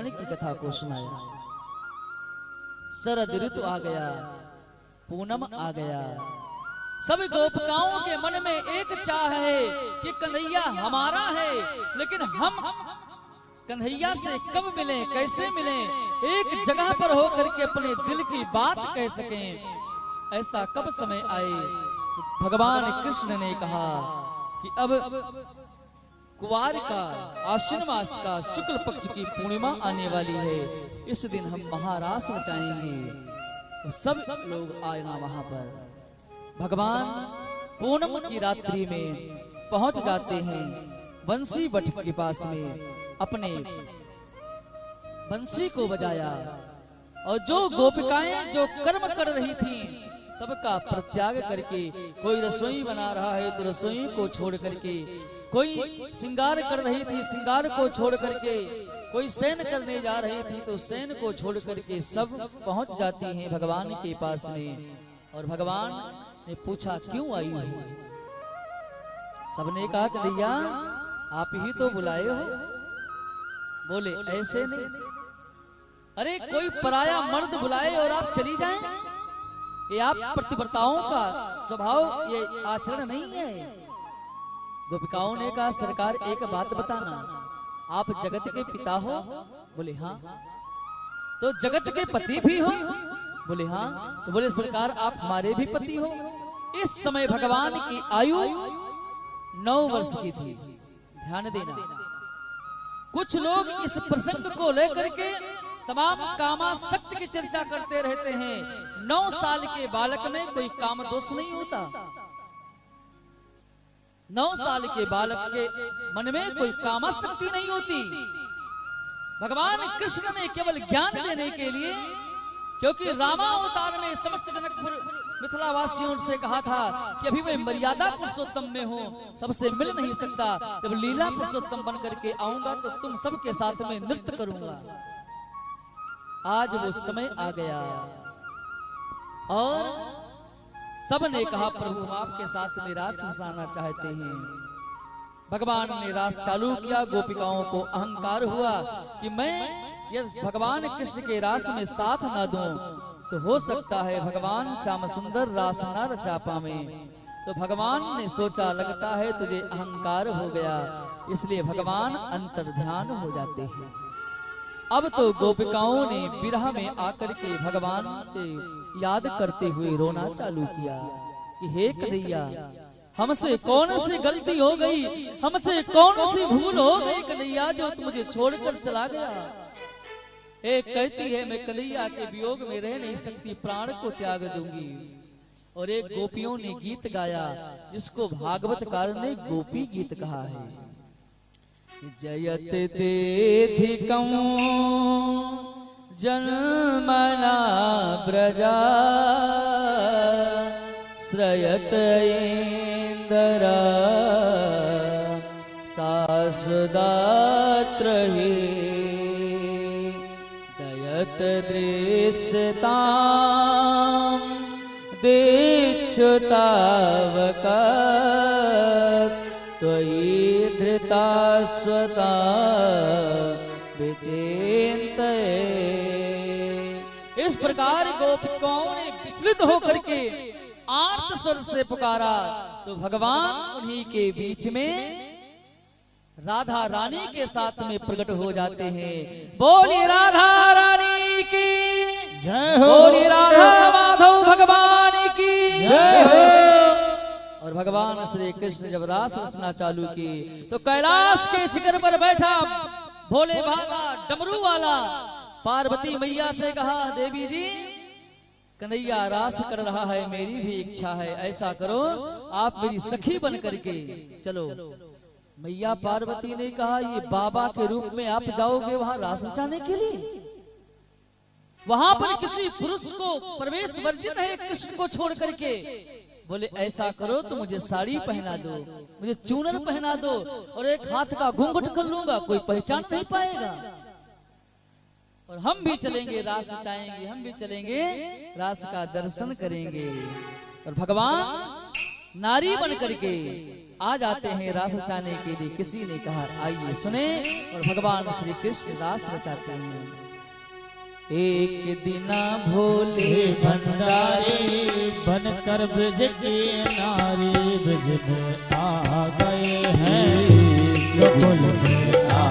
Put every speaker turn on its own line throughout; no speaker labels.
अपहरण की कथा को सुनाया। शरद ऋतु आ गया, पूनम आ गया, सब गोपिकाओं के मन में एक चाह है कि कन्हैया हमारा है, लेकिन हम कन्हैया से कब मिलें, कैसे मिलें, एक जगह पर होकर के अपने दिल की बात कह सकें। ऐसा कब समय आए। तो भगवान कृष्ण ने कहा कि अब कुवार का आश्विन मास का शुक्ल पक्ष की पूर्णिमा आने वाली है, इस दिन हम महारास रचाएंगे। तो सब लोग आना वहां पर। भगवान पूनम की रात्रि में पहुंच जाते हैं बंसी बट के पास में, अपने बंसी को बजाया और जो गोपिकाएं जो कर्म कर रही थीं सबका परित्याग करके, कोई रसोई बना रहा है तो रसोई को छोड़ करके, कोई श्रृंगार कर रही थी श्रृंगार को छोड़ करके, कोई शयन करने जा रही थी तो शयन को छोड़ करके सब पहुंच जाती हैं भगवान के पास में। और भगवान ने पूछा क्यों आई हो? सबने कहा कि भैया आप ही तो बुलाए हो। बोले ऐसे नहीं, अरे कोई पराया मर्द बुलाए और आप चली जाएं, ये आप प्रतिव्रताओं का स्वभाव, ये आचरण नहीं है। गोपिकाओं ने कहा सरकार एक बात बताना, आप जगत के पिता हो? बोले हाँ। तो जगत के पति भी हो? बोले हाँ। तो बोले सरकार आप हमारे भी पति हो। इस समय भगवान की आयु 9 वर्ष की थी। ध्यान देना, कुछ लोग इस प्रसंग को लेकर के तमाम कामासक्त की चर्चा करते रहते हैं। 9 साल के बालक में कोई काम दोष नहीं होता। 9 साल के बालक के मन में कोई कामासक्ति नहीं होती। भगवान कृष्ण ने केवल ज्ञान देने के लिए, क्योंकि रामावतार में समस्त जनकपुर मिथिला वासियों से कहा था कि अभी मैं मर्यादा पुरुषोत्तम में हूँ, सबसे मिल नहीं सकता, जब लीला पुरुषोत्तम बन करके आऊंगा तो तुम सबके साथ में नृत्य करूंगा। आज वो समय आ गया और सबने कहा प्रभु हम आपके साथ में रास रचाना चाहते हैं। भगवान ने रास चालू किया। गोपिकाओं को अहंकार हुआ कि मैं यदि भगवान कृष्ण के रास में साथ न दूं तो हो सकता है भगवान श्याम सुंदर रास न रचा पावे। तो भगवान ने सोचा लगता है तुझे अहंकार हो गया, इसलिए भगवान अंतर ध्यान हो जाते हैं। अब तो गोपिकाओं ने विरह में आकर के भगवान के याद करते हुए रोना चालू किया कि हे कन्हैया हमसे कौन सी गलती हो गई, हमसे कौन सी भूल हो गई कन्हैया जो तुम मुझे छोड़कर चला गया। एक कहती है मैं कन्हैया के वियोग में रह नहीं सकती, प्राण को त्याग दूंगी। और एक गोपियों ने गीत गाया जिसको भागवतकार ने गोपी गीत कहा है। जयत देधिकं जन्मना ब्रजा श्रयत इंदरा सासुदात्र ही दयत दृश्यतां दीक्षुतावका त्वयि धृता स्वता विचिन्तये। इस प्रकार गोपिकाओं ने विचलित होकर के आर्त स्वर से पुकारा तो भगवान उन्हीं के बीच में राधा रानी के साथ में प्रकट हो जाते हैं। बोलिए राधा रानी की जय हो, बोलिए राधा माधव भगवान की जय हो। और भगवान श्री कृष्ण जब रास रचना चालू की तो कैलाश के शिखर पर बैठा भोले भाला डमरू वाला पार्वती मैया से कहा देवी जी कन्हैया रास कर रहा है, मेरी भी इच्छा है, ऐसा करो आप मेरी सखी बन करके चलो। मैया पार्वती ने कहा ये बाबा के रूप में आप जाओगे वहां रास रचाने के लिए? वहां पर किसी पुरुष को प्रवेश वर्जित है कृष्ण को छोड़ करके। बोले ऐसा करो तो मुझे साड़ी पहना दो, मुझे चूनर पहना दो और एक हाथ का घूंघट कर लूंगा, कोई पहचान नहीं पाएगा। और हम भी चलेंगे रास रचाएंगे, हम भी चलेंगे रास का दर्शन करेंगे। और भगवान नारी बन करके आ जाते हैं रास रचाने के लिए। किसी ने कहा आइए सुने, और भगवान श्री कृष्ण रास रचाते हैं। एक दिना भोले भंडारी
बनकर ब्रज के नारी ब्रज में आ गए हैं, गोकुल में आ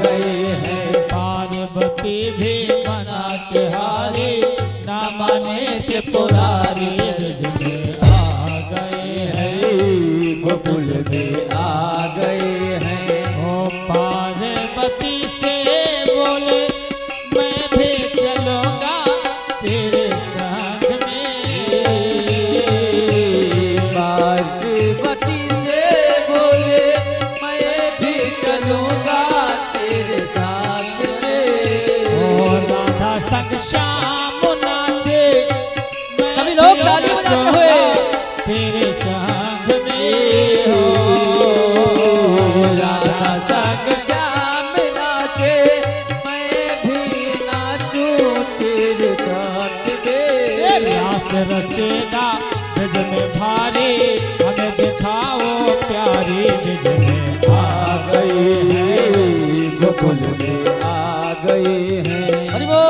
गए हैं। पार्वती भी मना के हारी, ना माने त्रिपुरारी ब्रज में आ गए हैं, गोकुल में आ गए हैं। ओ पार्वती से बोले मैं भी चलूंगा तेरे संग में।
पार्वती से बोले मैं भी चलूंगा तेरे साथ में।
और राधा संग श्याम नाचे, मैं
सभी लोग ताली बजाते हुए
तेरे संग में। हो
राधा संग श्याम नाचे, मैं भी नाचूं तेरे साथ में।
रास रचेगा ब्रज में भारी, हमें दिखाओ प्यारी ब्रज में आ गए हैं,
गोकुल में आ गए हैं।
हरि बोल।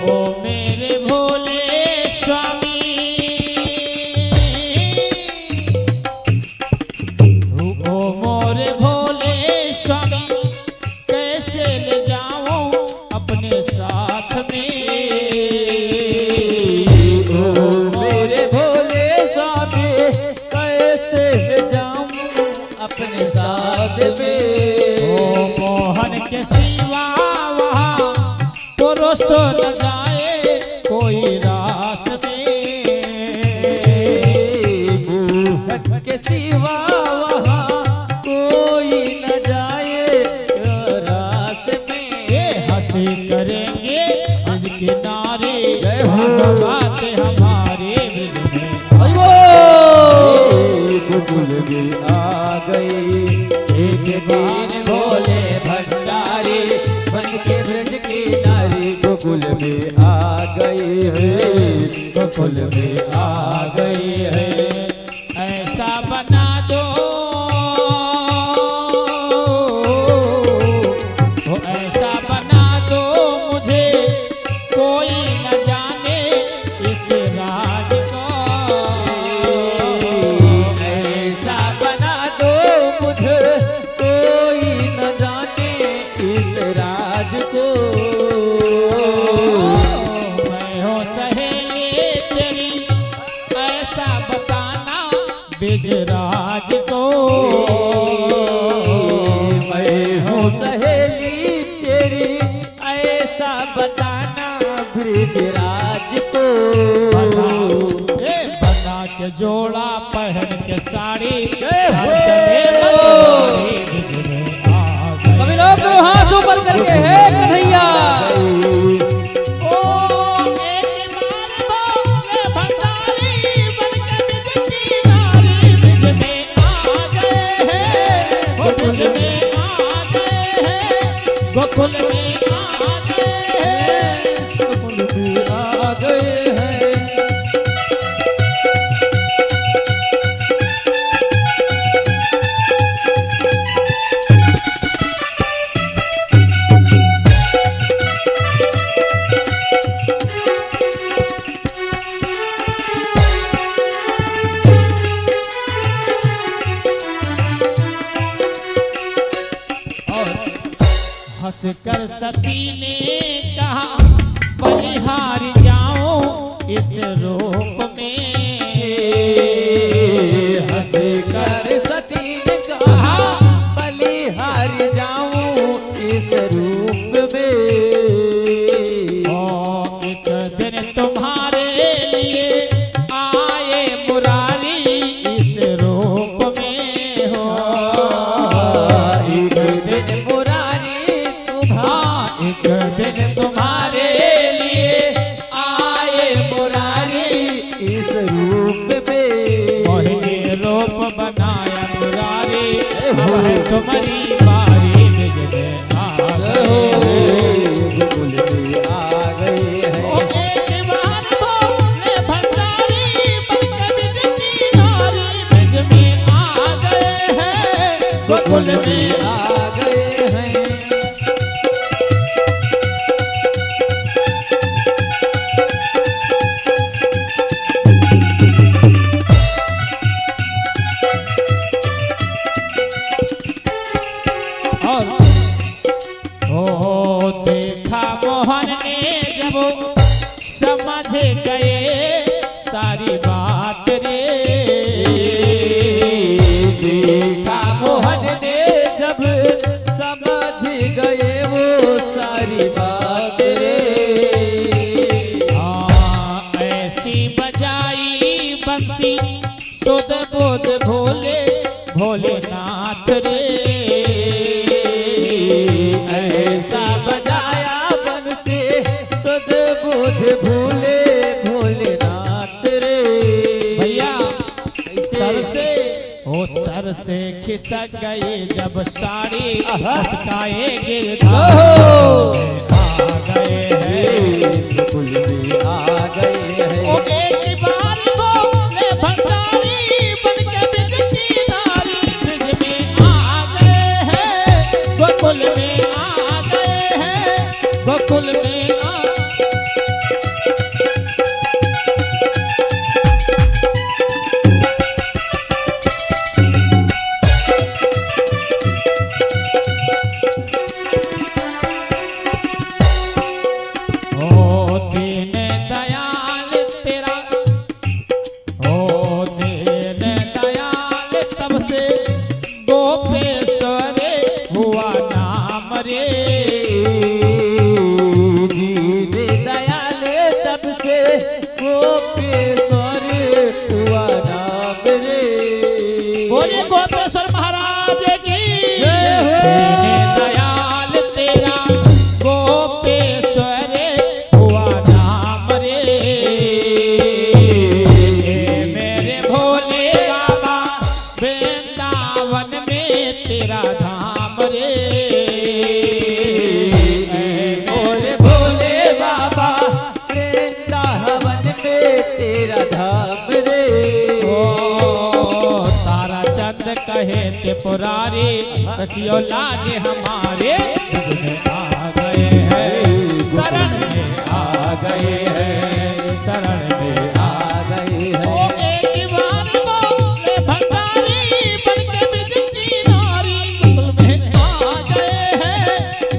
ओ मेरे भोले स्वामी, ओ मोरे भोले स्वामी, कैसे ले जाऊं अपने साथ में।
ओ मेरे भोले स्वामी, कैसे जाऊं अपने साथ में।
ओ मोहन के सिवा वहाँ पुरुष न जाए कोई रास में।
मोहन के सिवा वहाँ कोई न जाए रास में।
हंसी करेंगे ब्रज के नारे,
जय हो।
बात हमारे ब्रज में।
हरि बोल।
गोकुल में आ गए एक दिन भोले भंडारी, बन के ब्रज की नारी। गोकुल में आ गए हैं, गोकुल में आ गए हैं।
ऐसा बना दो, ओ ऐसा बना दो मुझे, कोई न जाने इस राज को।
ऐसा बना दो मुझे, कोई न जाने इस राज को।
मैं हो सहेली तेरी, ऐसा बताना बिजराज को।
मैं हूँ सहेली तेरी, ऐसा बताना ब्रिजराज को।
बना के जोड़ा पहन के साड़ी,
सभी लोग तो हाथ ऊपर करके है कन्हैया।
गोकुल में आ गए हैं,
गोकुल में आ गए हैं।
हंस कर सती ने कहा बलिहार जाऊं इस रूप में।
हंस कर सती ने कहा बलिहार जाऊं इस रूप में।
ओ एक दिन तुम्हारे लिए आए मुरारी इस रूप में। हो
एक दिन मुरारी तुम्हारे
अब है तुम्हारी बारी ब्रिज में आ गए
गोकुल में आ गए
ओ
हैं।
एक बार बोले भंडारी बनके ब्रिज की नारी ब्रिज में आ गए हैं
गोकुल में आ गए हैं।
ओ देखा मोहन ने जब समझ गए सारी बात रे
देखा मोहन ने जब समझ गए वो सारी बात रे।
ऐसी बजाई बंसी सुध बुध भोले भोलेनाथ रे
ऐसा बजाया बन से सुध बुध भूले भोलेनाथ रे।
भैया सर
ऐसे
से खिसक गए जब साड़ी
आहा।
खसकाए गिरधार
ओहो।
आ गए हैं
गोकुल में आ गए
ओ
हैं।
एक बार बोले भंडारी बनके ब्रिज की नारी ब्रिज में आ गए हैं गोकुल में आ गए हैं गोकुल में आ ओ दीन दयाल तेरा ओ दीन दयाल तब से गोपेश्वर हुआ नाम रे
दीन दयाल तब से गोपेश्वर हुआ नाम रे।
बोले गोपेश्वर महाराज की
जय हो।
दीन दयाल तेरा गोपेश्वर हुआ नाम रे मेरे भोले बाबा वृंदावन में तेरा धाम रे
बोले भोले बाबा वृंदावन में तेरा धाम रे।
ओ तारा चंद कहे त्रिपुरारी रखियो लाज हमारे ब्रिज में आ गए हैं शरण में आ गए हैं शरण में
आ गए
ओ
हैं।
एक बार बोले भंडारी बनके ब्रिज की नारी गोकुल में आ गए हैं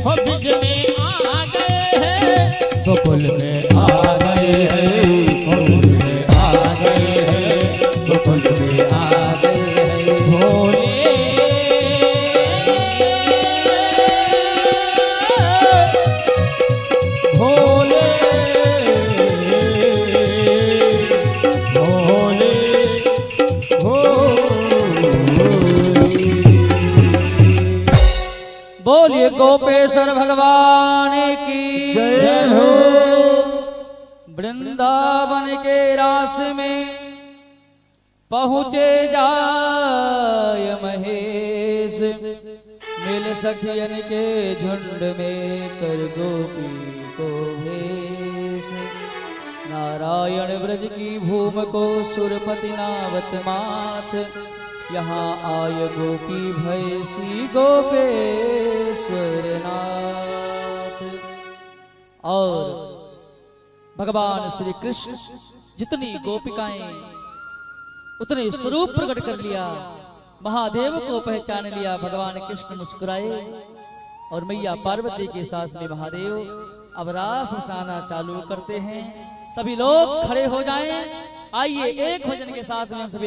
हो ब्रिज में आ गए हैं गोकुल में आ गए हैं गोकुल में आ गए हैं
गोकुल में आ गए हैं।
भोले भोले भोले
बोलिए गोपेश्वर भगवान की
जय हो।
वृंदावन के रास में पहुँचे जाय महेश मिल सखियन के झुंड में कर गोपी को भेष नारायण ब्रज की भूम को सुरपति नावत माथ यहाँ आय गोपी भैसी गोपेश्वर नाथ। और भगवान श्री कृष्ण जितनी गोपिकाएं उतने स्वरूप प्रकट कर लिया, महादेव को पहचान लिया। भगवान कृष्ण मुस्कुराए और मैया पार्वती के साथ में महादेव अब रास रचाना चालू करते हैं। सभी लोग खड़े हो जाएं। आइए एक भजन के साथ में हम सभी